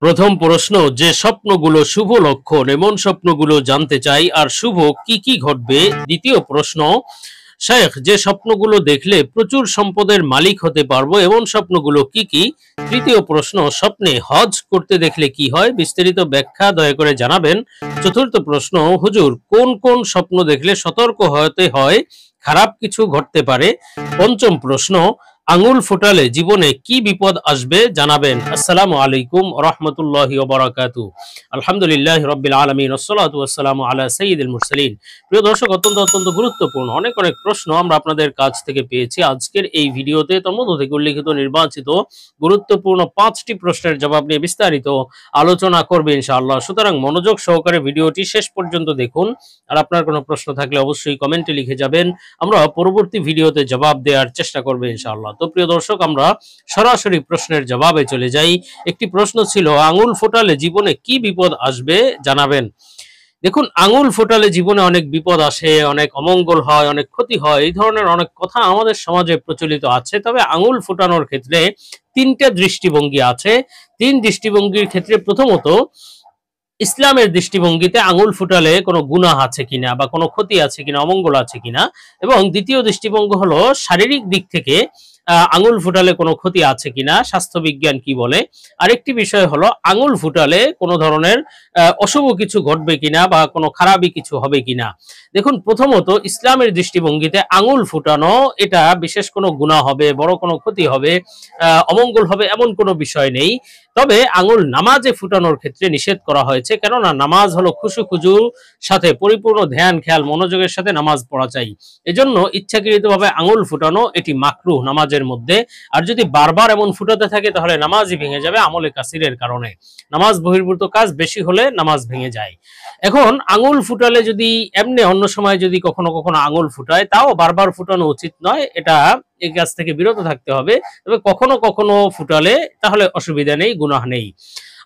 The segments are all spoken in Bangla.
প্রথম প্রশ্ন, যে স্বপ্নগুলো শুভ লক্ষণ এমন স্বপ্নগুলো জানতে চাই, আর শুভ কি কি ঘটবে। দ্বিতীয় প্রশ্ন, শেখ, যে স্বপ্নগুলো দেখলে প্রচুর সম্পদের মালিক হতে পারবো এমন স্বপ্নগুলো কি কি। তৃতীয় প্রশ্ন, স্বপ্নে হজ করতে দেখলে কি হয়, বিস্তারিত ব্যাখ্যা দয়া করে জানাবেন। চতুর্থ প্রশ্ন, হুজুর, কোন কোন স্বপ্ন দেখলে সতর্ক হতে হয়, খারাপ কিছু ঘটতে পারে। পঞ্চম প্রশ্ন, আঙুল ফোটালে জীবনে কি বিপদ আসবে জানাবেন। আসসালামু আলাইকুম রহমতুল্লাহি ওয়া বারাকাতু। আলহামদুলিল্লাহ রাব্বিল আলামিন ওয়াসসালাতু ওয়াসসালামু আলা সাইয়্যিদিল মুরসালিন। প্রিয় দর্শক, অত্যন্ত অত্যন্ত গুরুত্বপূর্ণ অনেক অনেক প্রশ্ন আমরা আপনাদের কাছ থেকে পেয়েছি আজকের এই ভিডিওতে। তার মধ্য থেকে উল্লিখিত নির্বাচিত গুরুত্বপূর্ণ 5টি প্রশ্নের জবাব নিয়ে বিস্তারিত আলোচনা করবে ইনশাআল্লাহ। সুতরাং মনোযোগ সহকারে ভিডিওটি শেষ পর্যন্ত দেখুন। আর আপনার কোনো প্রশ্ন থাকলে অবশ্যই কমেন্টে লিখে যাবেন, আমরা পরবর্তী ভিডিওতে জবাব দেওয়ার চেষ্টা করব ইনশাআল্লাহ। তো প্রিয় দর্শক, আমরা সরাসরি প্রশ্নের জবাবে চলে যাই। একটি প্রশ্ন ছিল, আঙুল ফোটালে জীবনে কি বিপদ আসবে জানাবেন। দেখুন, আঙুল ফোটালে জীবনে অনেক বিপদ আসে, অনেক অমঙ্গল হয়, অনেক ক্ষতি হয়, এই ধরনের অনেক কথা আমাদের সমাজে প্রচলিত আছে। তবে আঙুল ফোটানোর ক্ষেত্রে তিনটা দৃষ্টিভঙ্গি আছে। তিন দৃষ্টিভঙ্গির ক্ষেত্রে প্রথমত, ইসলামের দৃষ্টিভঙ্গিতে আঙুল ফুটালে কোনো গুনাহ আছে কিনা বা কোনো ক্ষতি আছে কিনা, অমঙ্গল আছে কিনা। এবং দ্বিতীয় দৃষ্টিভঙ্গি হলো শারীরিক দিক থেকে আঙুল ফুটালে কোনো ক্ষতি আছে কিনা, স্বাস্থ্যবিজ্ঞান কি বলে। আরেকটি বিষয় হলো আঙুল ফুটালে কোনো ধরনের অশুভ কিছু ঘটবে কিনা বা কোনো খারাপই কিছু হবে কিনা। দেখুন, প্রথমত ইসলামের দৃষ্টিভঙ্গিতে আঙুল ফুটানো এটা বিশেষ কোনো গুনাহ হবে, বড় কোনো ক্ষতি হবে, অমঙ্গল হবে এমন কোনো বিষয় নেই। তবে আঙুল নামাজে ফুটানোর ক্ষেত্রে নিষেধ করা হয়েছে, কেননা নামাজ হলো খুশু খুজু সাথে পরিপূর্ণ ধ্যান খেয়াল মনোযোগের সাথে নামাজ পড়া চাই। এজন্য ইচ্ছাকৃতভাবে আঙুল ফুটানো এটি মাকরুহ নামাজের মধ্যে। আর যদি বারবার এমন ফুটাতে থাকে তাহলে নামাজই ভেঙে যাবে আমলে কাসিরের কারণে। নামাজ বহির্ভূত কাজ বেশি হলে নামাজ ভেঙে যায়। এখন আঙুল ফুটালে যদি এমনি অন্য সময় যদি কখনো কখনো আঙুল ফুটায়, তাও বারবার ফুটানো উচিত নয়, এটা এই কাজ থেকে বিরত থাকতে হবে। তবে কখনো কখনো ফুটালে তাহলে অসুবিধা নেই, গুনাহ নেই।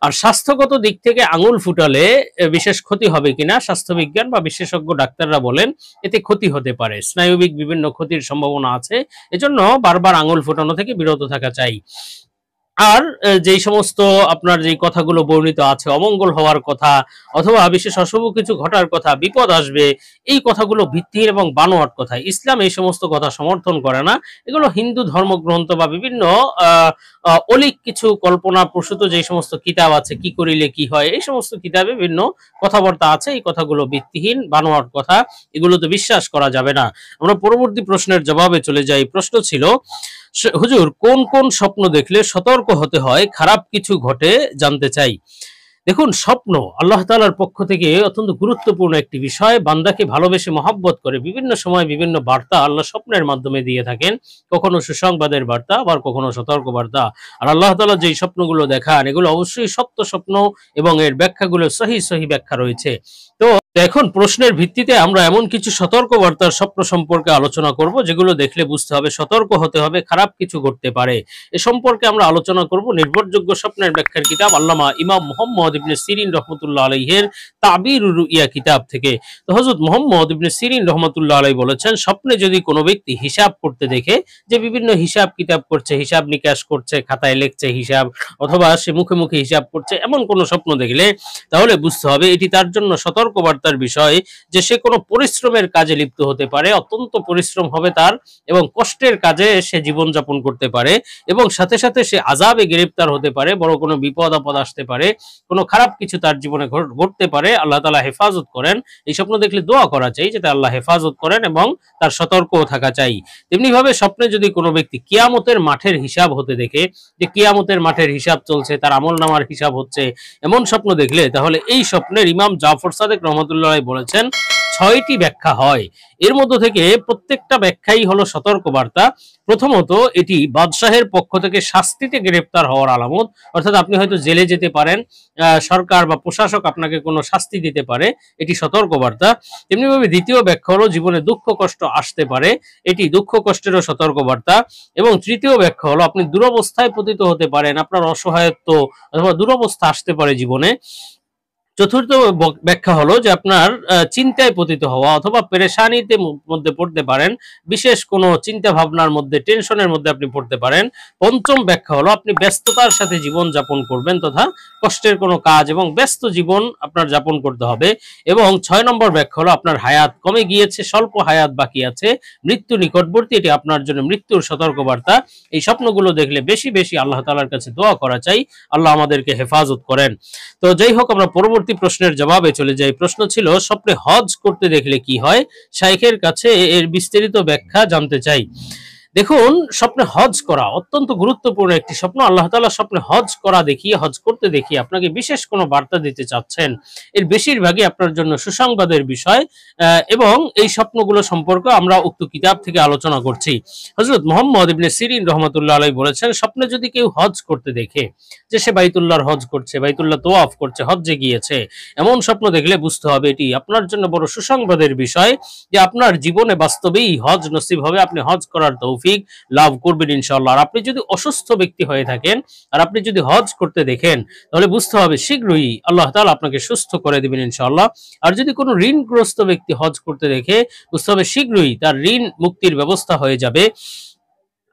আর স্বাস্থ্যগত দিক থেকে আঙুল ফুটালে বিশেষ ক্ষতি হবে কিনা, স্বাস্থ্যবিজ্ঞান বা বিশেষজ্ঞ ডাক্তাররা বলেন এতে ক্ষতি হতে পারে, স্নায়বিক বিভিন্ন ক্ষতির সম্ভাবনা আছে। এজন্য বারবার আঙুল ফুটানো থেকে বিরত থাকা চাই। আর যেই সমস্ত আপনার যেই কথাগুলো বর্ণিত আছে, অমঙ্গল হওয়ার কথা অথবা বিশেষ অশুভ কিছু ঘটার কথা, বিপদ আসবে, এই কথাগুলো ভিত্তিহীন এবং বানোয়াট কথা। ইসলাম এই সমস্ত কথা সমর্থন করে না। এগুলো হিন্দু ধর্মগ্রন্থ বা বিভিন্ন আহ অলিক কিছু কল্পনা প্রসূত যে সমস্ত কিতাব আছে, কি করিলে কি হয়, এই সমস্ত কিতাবে বিভিন্ন কথাবার্তা আছে। এই কথাগুলো ভিত্তিহীন বানোয়াট কথা, এগুলোতে বিশ্বাস করা যাবে না। আমরা পরবর্তী প্রশ্নের জবাবে চলে যাই। প্রশ্ন ছিল, হুজুর, কোন কোন স্বপ্ন দেখলে সতর্ক হতে হয়, খারাপ কিছু ঘটে জানতে চাই। দেখুন, স্বপ্ন আল্লাহ তাআলার পক্ষ থেকে অত্যন্ত গুরুত্বপূর্ণ একটি বিষয়। বান্দাকে ভালোবেসে মহব্বত করে বিভিন্ন সময় বিভিন্ন বার্তা আল্লাহ স্বপ্নের মাধ্যমে দিয়ে থাকেন। কখনো সুসংবাদের বার্তা, আবার কখনো সতর্ক বার্তা। আর আল্লাহ তাআলা যেই স্বপ্নগুলো দেখান এগুলো অবশ্যই সত্য স্বপ্ন এবং এর ব্যাখ্যাগুলো সহি সহি ব্যাখ্যা রয়েছে। তো এখন প্রশ্নের ভিত্তিতে আমরা এমন কিছু সতর্ক বার্তার স্বপ্ন সম্পর্কে আলোচনা করব, যেগুলো দেখলে বুঝতে হবে, সতর্ক হতে হবে, খারাপ কিছু ঘটতে পারে। এ সম্পর্কে আমরা আলোচনা করব নির্ভরযোগ্য স্বপ্নের ব্যাখ্যার কিতাব আল্লামা ইমাম মুহাম্মদ ইবনে সিরিন রহমতুল্লাহ আলাইহির তাবিরুর রুইয়া কিতাব থেকে। তো হযরত মুহাম্মদ ইবনে সিরিন রহমতুল্লাহ আলাইহি বলেছেন, স্বপ্নে যদি কোনো ব্যক্তি হিসাব করতে দেখে, যে বিভিন্ন হিসাব কিতাব করছে, হিসাব নিকাশ করছে, খাতায় লিখছে হিসাব, অথবা সে মুখে মুখে হিসাব করছে, এমন কোনো স্বপ্ন দেখলে তাহলে বুঝতে হবে এটি তার জন্য সতর্ক বার্তার বিষয়, যে সে কোনো পরিশ্রমের কাজে লিপ্ত হতে পারে, অত্যন্ত পরিশ্রম হবে তার এবং কষ্টের কাজে সে জীবনযাপন করতে পারে, এবং সাথে সাথে সে আযাবে গ্রেফতার হতে পারে, বড় কোনো বিপদ আপদ আসতে পারে, কোনো খারাপ কিছু তার জীবনে ঘটতে পারে। আল্লাহ তাআলা হেফাজত করেন। এই স্বপ্ন দেখলে দোয়া করা চাই যাতে আল্লাহ হেফাজত করেন এবং তার সতর্কও থাকা চাই। তেমনি ভাবে স্বপ্নে যদি কোনো ব্যক্তি কিয়ামতের মাঠের হিসাব হতে দেখে, যে কিয়ামতের মাঠের হিসাব চলছে, তার আমলনামার হিসাব হচ্ছে, এমন স্বপ্ন দেখলে তাহলে এই স্বপ্নের ইমাম জাফর সাদেক রহমতুল্লাহ বলেছেন 6টি ব্যাখ্যা হয়। এর মধ্য থেকে প্রত্যেকটা ব্যাখ্যাই হলো সতর্ক বার্তা। প্রথমত, এটি বাদশাহের পক্ষ থেকে শাস্তিতে গ্রেফতার হওয়ার আলামত, অর্থাৎ আপনি হয়তো জেলে যেতে পারেন, সরকার বা প্রশাসক আপনাকে কোনো শাস্তি দিতে পারে, এটি সতর্ক বার্তা। তেমনিভাবে দ্বিতীয় ব্যাখ্যা হলো জীবনে দুঃখ কষ্ট আসতে পারে, এটি দুঃখ কষ্টেরও সতর্ক বার্তা। এবং তৃতীয় ব্যাখ্যা হলো আপনি দুরবস্থায় পতিত হতে পারেন, আপনার অসহায়ত্ব অথবা দুরবস্থা আসতে পারে জীবনে, চতুর্থ ব্যাখ্যা হলো যে আপনার চিন্তায় পতিত হওয়া অথবা পেরেশানিতে মধ্যে পড়তে পারেন, বিশেষ কোনো চিন্তা ভাবনার মধ্যে, টেনশনের মধ্যে আপনি পড়তে পারেন। পঞ্চম ব্যাখ্যা হলো আপনি ব্যস্ততার সাথে জীবন যাপন করবেন তথা কষ্টের কোনো কাজ এবং ব্যস্ত জীবন আপনার যাপন করতে হবে। এবং ৬ নম্বর ব্যাখ্যা হলো আপনার হায়াত কমে গিয়েছে, স্বল্প হায়াত বাকি আছে, মৃত্যু নিকটবর্তী, এটি আপনার জন্য মৃত্যুর সতর্কবার্তা। এই স্বপ্নগুলো দেখলে বেশি বেশি আল্লাহ তাআলার কাছে দোয়া করা চাই, আল্লাহ আমাদেরকে হেফাজত করেন। তো যাই হোক, আমরা পরবর্তী প্রশ্নের জবাবে চলে যাই। প্রশ্ন ছিল স্বপ্নে হজ করতে দেখলে কি হয়, শাইখের কাছে এর বিস্তারিত ব্যাখ্যা জানতে চাই। দেখুন, স্বপ্নে হজ করা অত্যন্ত গুরুত্বপূর্ণ একটি স্বপ্ন। আল্লাহ তাআলা স্বপ্নে হজ করা দেখিয়ে, হজ করতে দেখিয়ে আপনাকে বিশেষ কোনো বার্তা দিতে চাচ্ছেন। এর বেশিরভাগই আপনার জন্য সুসংবাদের বিষয়, এবং এই স্বপ্নগুলো সম্পর্কে আমরা উক্ত কিতাব থেকে আলোচনা করছি। হযরত মুহাম্মদ ইবনে সিরিন রাহমাতুল্লাহ আলাইহি বলেছেন, স্বপ্নে যদি কেউ হজ করতে দেখে যে সে বাইতুল্লাহর হজ করছে, বাইতুল্লাহ তোয়াফ করছে, হজ্জে গিয়েছে, এমন স্বপ্ন দেখলে বুঝতে হবে এটি আপনার জন্য বড় সুসংবাদের বিষয় যে আপনার জীবনে বাস্তবেই হজ নসিব হবে, আপনি হজ করার তৌফিক লাভ করবেন ইনশাআল্লাহ। আর আপনি যদি অসুস্থ ব্যক্তি হয়ে থাকেন আর আপনি যদি হজ করতে দেখেন, তাহলে বুঝতে হবে শীঘ্রই আল্লাহ তাআলা আপনাকে সুস্থ করে দিবেন ইনশাআল্লাহ। আর যদি কোনো ঋণগ্রস্ত ব্যক্তি হজ করতে দেখে, বুঝতে হবে শীঘ্রই তার ঋণ মুক্তির ব্যবস্থা হয়ে যাবে।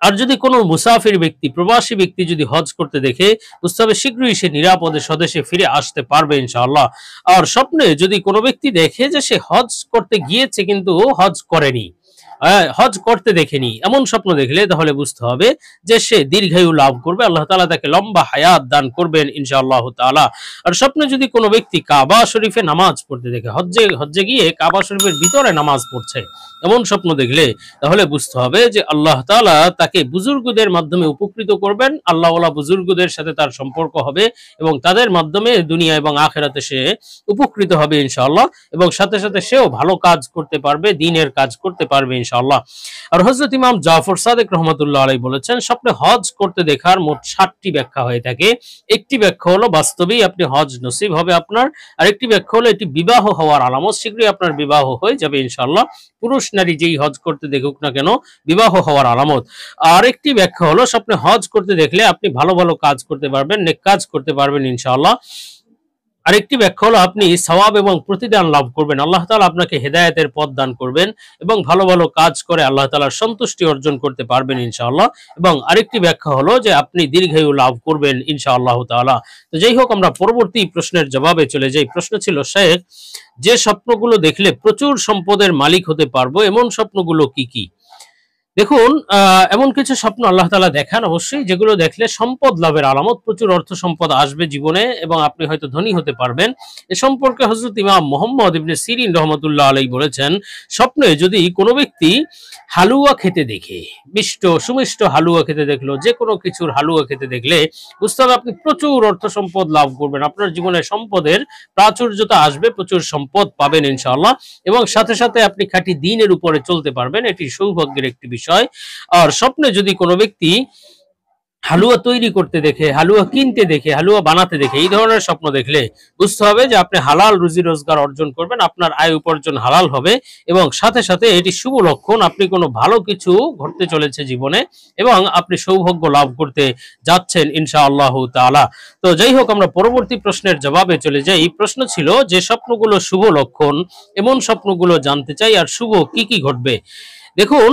আর যদি কোনো মুসাফির ব্যক্তি, প্রবাসী ব্যক্তি যদি হজ করতে দেখে, বুঝতে হবে শীঘ্রই সে নিরাপদে স্বদেশে ফিরে আসতে পারবে ইনশাআল্লাহ। আর স্বপ্নে যদি কোনো ব্যক্তি দেখে যে সে হজ করতে গিয়েছে কিন্তু হজ করেনি, হজ করতে দেখেনি, এমন স্বপ্ন দেখলে তাহলে বুঝতে হবে যে সে দীর্ঘায়ু লাভ করবে, আল্লাহ তাআলা তাকে লম্বা হায়াত দান করবেন ইনশাআল্লাহ তাআলা। আর স্বপ্নে যদি কোনো ব্যক্তি কাবা শরীফে নামাজ পড়তে দেখে, হজ্জে গিয়ে কাবা শরীফের ভিতরে নামাজ পড়ছে, এমন স্বপ্ন দেখলে তাহলে বুঝতে হবে যে আল্লাহ তাআলা তাকে বুজুর্গদের মাধ্যমে উপকৃত করবেন, আল্লাহওয়ালা বুজুর্গদের সাথে তার সম্পর্ক হবে এবং তাদের মাধ্যমে দুনিয়া এবং আখিরাতে সে উপকৃত হবে ইনশাআল্লাহ। এবং সাথে সাথে সেও ভালো কাজ করতে পারবে, দ্বীনের কাজ করতে পারবে ইনশাআল্লাহ। আর হযরত ইমাম জাফর সাদিক রাহমাতুল্লাহ আলাইহি বলেছেন, স্বপ্নে হজ করতে দেখার মোট ৭টি ব্যাখ্যা হয়ে থাকে। একটি ব্যাখ্যা হলো বাস্তবেই আপনি হজ নসিব হবে আপনার, আর একটি ব্যাখ্যা হলো এটি বিবাহ হওয়ার আলামত, শীঘ্রই আপনার বিবাহ হয়ে যাবে ইনশাআল্লাহ। পুরুষ নারী যেই হজ করতে দেখুক না কেন, বিবাহ হওয়ার আলামত। আর একটি ব্যাখ্যা হলো স্বপ্নে হজ করতে দেখলে আপনি ভালো ভালো কাজ করতে পারবেন, নেক কাজ করতে পারবেন ইনশাআল্লাহ। আরেকটি ব্যাখ্যা হলো আপনি সওয়াব এবং প্রতিদান লাভ করবেন, আল্লাহ তাআলা আপনাকে হেদায়েতের পথ দান করবেন এবং ভালো ভালো কাজ করে আল্লাহ তাআলার সন্তুষ্টি অর্জন করতে পারবেন ইনশাআল্লাহ। এবং আরেকটি ব্যাখ্যা হলো যে আপনি দীর্ঘায়ু লাভ করবেন ইনশাআল্লাহ তাআলা। তো যাই হোক, আমরা পরবর্তী প্রশ্নের জবাবে চলে যাই। প্রশ্ন ছিল, শেখ, যে স্বপ্নগুলো দেখলে প্রচুর সম্পদের মালিক হতে পারবো এমন স্বপ্নগুলো কি কি? দেখুন, এমন কিছু স্বপ্ন আল্লাহ তাআলা দেখান অবশ্যই, যেগুলো দেখলে সম্পদ লাভের আলামত, প্রচুর অর্থ সম্পদ আসবে জীবনে এবং আপনি হয়তো ধনী হতে পারবেন। এ সম্পর্কে হযরত ইমাম মুহাম্মদ ইবনে সিরিন রাহমাতুল্লাহ আলাইহি বলেছেন, স্বপ্নে যদি কোনো ব্যক্তি হালুয়া খেতে দেখে, মিষ্ট সুমিষ্ট হালুয়া খেতে দেখলো, যে কোনো কিছুর হালুয়া খেতে দেখলে বুঝতে হবে আপনি প্রচুর অর্থ সম্পদ লাভ করবেন, আপনার জীবনে সম্পদের প্রাচুর্যতা আসবে, প্রচুর সম্পদ পাবেন ইনশাআল্লাহ। এবং সাথে সাথে আপনি খাঁটি দ্বীনের উপরে চলতে পারবেন, এটি সৌভাগ্যের একটি বিষয়। আর স্বপ্নে যদি কোনো ব্যক্তি হালুয়া তৈরি করতে দেখে, হালুয়া কিনতে দেখে, হালুয়া বানাতে দেখে, এই ধরনের স্বপ্ন দেখলে বুঝতে হবে যে আপনি হালাল রুজি রোজগার অর্জন করবেন, আপনার আয় উপার্জন হালাল হবে এবং সাথে সাথে এটি শুভ লক্ষণ, আপনি কোনো ভালো কিছু ঘটতে চলেছে জীবনে এবং আপনি সৌভাগ্য লাভ করতে যাচ্ছেন ইনশাআল্লাহ তাআলা। তো যাই হোক, আমরা পরবর্তী প্রশ্নের জবাবে চলে যাই। প্রশ্ন ছিল, যে স্বপ্নগুলো শুভ লক্ষণ এমন স্বপ্নগুলো জানতে চাই, আর শুভ কি কি ঘটবে? দেখুন,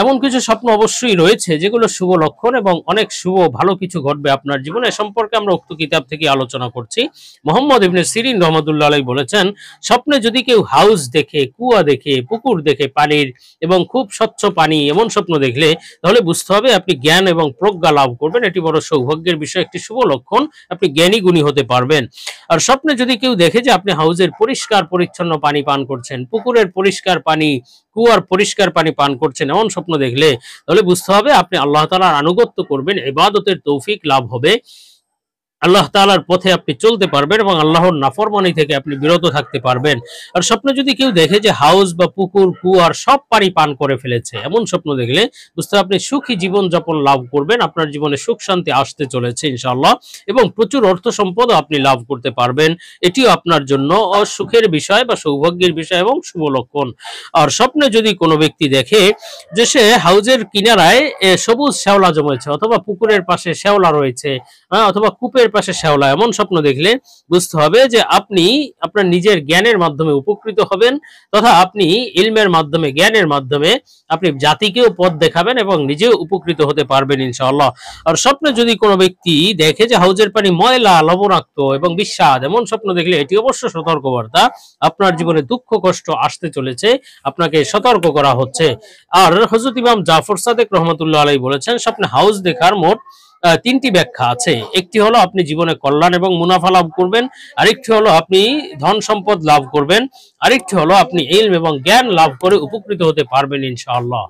এমন কিছু স্বপ্ন অবশ্যই রয়েছে যেগুলো শুভ লক্ষণ এবং অনেক শুভ ভালো কিছু ঘটবে আপনার জীবনে, সম্পর্কে আমরা উক্ত কিতাব থেকে আলোচনা করছি। মুহাম্মদ ইবনে সিরিন রাহমাতুল্লাহ আলাইহি বলেছেন, স্বপ্নে যদি কেউ হাউস দেখে, কুয়া দেখে, পুকুর দেখে পানির এবং খুব স্বচ্ছ পানি, এমন স্বপ্ন দেখলে তাহলে বুঝতে হবে আপনি জ্ঞান এবং প্রজ্ঞা লাভ করবেন, এটি বড় সৌভাগ্যের বিষয়, একটি শুভ লক্ষণ, আপনি জ্ঞানী গুণী হতে পারবেন। আর স্বপ্নে যদি কেউ দেখে যে আপনি হাউজের পরিষ্কার পরিচ্ছন্ন পানি পান করছেন, পুকুরের পরিষ্কার পানি, কুয়ার পরিষ্কার পানি পান করছেন, এমন স্বপ্ন দেখলে তাহলে বুঝতে হবে আপনি আল্লাহ তাআলার আনুগত্য করবেন, ইবাদতের তৌফিক লাভ হবে, আল্লাহ তাআলার পথে আপনি চলতে পারবেন এবং আল্লাহর নাফরমানি থেকে আপনি বিরত থাকতে পারবেন। আর স্বপ্নে যদি কেউ দেখে যে হাউস বা পুকুর কুয়ার সব পানি পান করে ফেলেছে, এমন স্বপ্ন দেখলে বুঝতে হবে আপনি সুখী জীবন যাপন লাভ করবেন, আপনার জীবনে সুখ শান্তি আসতে চলেছে ইনশাআল্লাহ এবং প্রচুর অর্থ সম্পদ আপনি লাভ করতে পারবেন, এটিও আপনার জন্য সুখের বিষয় বা সৌভাগ্যের বিষয় এবং শুভ লক্ষণ। আর স্বপ্নে যদি কোনো ব্যক্তি দেখে যে সে হাউজের কিনারায় সবুজ শ্যাওলা জমেছে অথবা পুকুরের পাশে শ্যাওলা রয়েছে, অথবা কূপের পাশে শ্যাওলা এমন স্বপ্ন দেখলে বুঝতে হবে যে আপনি আপনার নিজের জ্ঞানের মাধ্যমে উপকৃত হবেন, তথা আপনি ইলমের মাধ্যমে, জ্ঞানের মাধ্যমে আপনি জাতিকেও পথ দেখাবেন এবং নিজেও উপকৃত হতে পারবেন ইনশাআল্লাহ। আর স্বপ্নে যদি কোনো ব্যক্তি দেখে যে হাউজের পানি ময়লা, লবণাক্ত এবং বিস্বাদ, এমন স্বপ্ন দেখলে এটি অবশ্য সতর্কবার্তা। আপনার জীবনে দুঃখ কষ্ট আসতে চলেছে, আপনাকে সতর্ক করা হচ্ছে। আর হযরত ইমাম জাফর সাদেক রহমাতুল্লাহ আলাইহি বলেছেন, স্বপ্নে হাউজ দেখার মোট তিনটি ব্যাখ্যা আছে। একটি হলো আপনি জীবনে কল্যাণ এবং মুনাফা লাভ করবেন, আরেকটি হলো আপনি ধন সম্পদ লাভ করবেন, আরেকটি হলো আপনি ইলম এবং জ্ঞান লাভ করে উপকৃত হতে পারবেন ইনশাআল্লাহ।